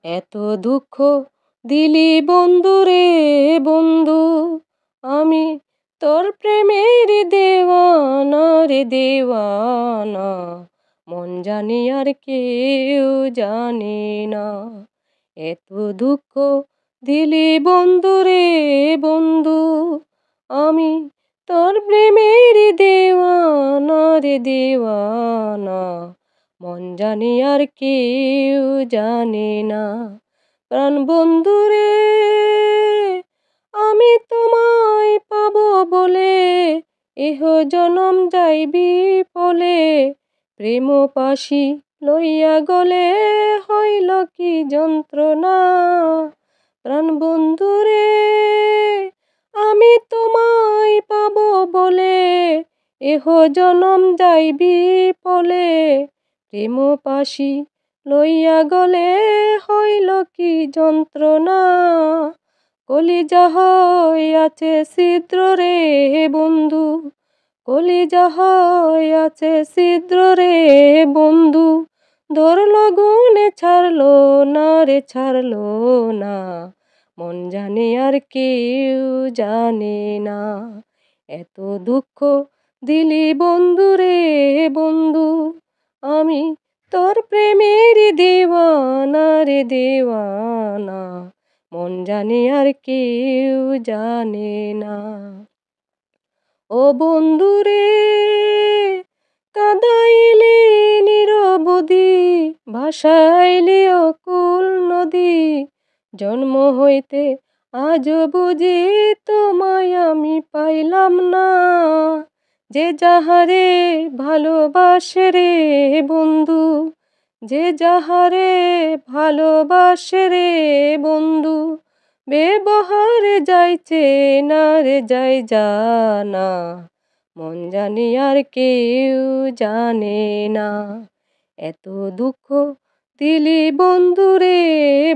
এত দুঃখ দিলি বন্ধু রে বন্ধু, আমি তোর প্রেমের দেওয়ানা রে দেওয়ানা, মন জানি আর কেউ জানে না। এত দুঃখ দিলি বন্ধু রে বন্ধু, আমি তোর প্রেমের দেওয়ানা রে দেওয়ানা, মন জানি আর কেউ জানে না। প্রাণ বন্ধু রে, আমি তোমায় পাবো বলে এহ জনম যাইবি পলে, প্রেম পাশি লইয়া গলে হইল কি যন্ত্রণা। প্রাণ বন্ধু রে, আমি তোমায় পাবো বলে এহ জনম যাইবি পলে, প্রেম পাশি লইয়া গলে হইল কি যন্ত্রণা। কলিজা হইয়াছে ছিদ্র রে বন্ধু, কলিজা হইয়াছে ছিদ্র রে বন্ধু, ধরল গুনে ছাড়লো না রে ছাড়লো না, মন জানে আর কেউ জানে না। এত দুঃখ দিলি বন্ধু রে বন্ধু, আমি তোর প্রেমের দেওয়ানা রে দেওয়ানা, মন জানে আর কেউ জানে না। ও বন্ধু রে, কাঁদাইলি নিরবধি, ভাসাইলি অকুল নদী, জন্ম হইতে আজ বুঝি তোমায় আমি পাইলাম না। যে যাহারে ভালোবাসে রে বন্ধু, যে যাহারে ভালোবাসে রে বন্ধু, ব্যবহারে যাইছে না রে যাই জানা, মন জানি আর কেউ জানে না। এত দুঃখ দিলি বন্ধু রে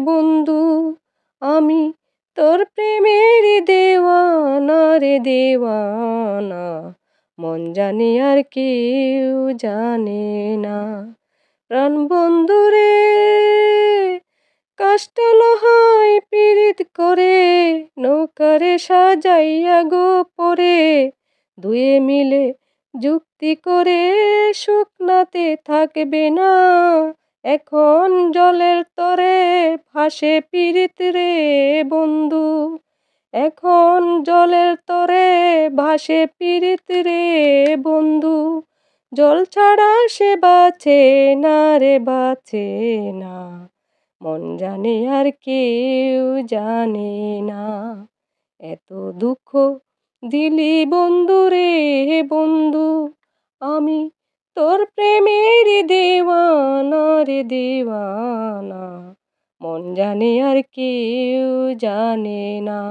বন্ধু, আমি তোর প্রেমের দেওয়ানা রে দেওয়ানা, মন জানি আর কেউ জানে না। প্রাণ বন্ধু রে, কাষ্টাল হয় পীড়িত করে নৌকারে সাজাইয়া গো পরে, দুয়ে মিলে যুক্তি করে শুকনাতে থাকবে না, এখন জলের তরে ভাসে পীড়িত রে বন্ধু, এখন জলের তরে ভাসে পীড়িত রে বন্ধু, জল ছাড়া সে বাঁচে না রে বাঁচে না, মন জানে আর কেউ জানে না। এত দুঃখ দিলি বন্ধু রে বন্ধু, আমি তোর প্রেমের দেওয়ানা রে দেওয়ানা, মন জানে আর কেউ জানে না।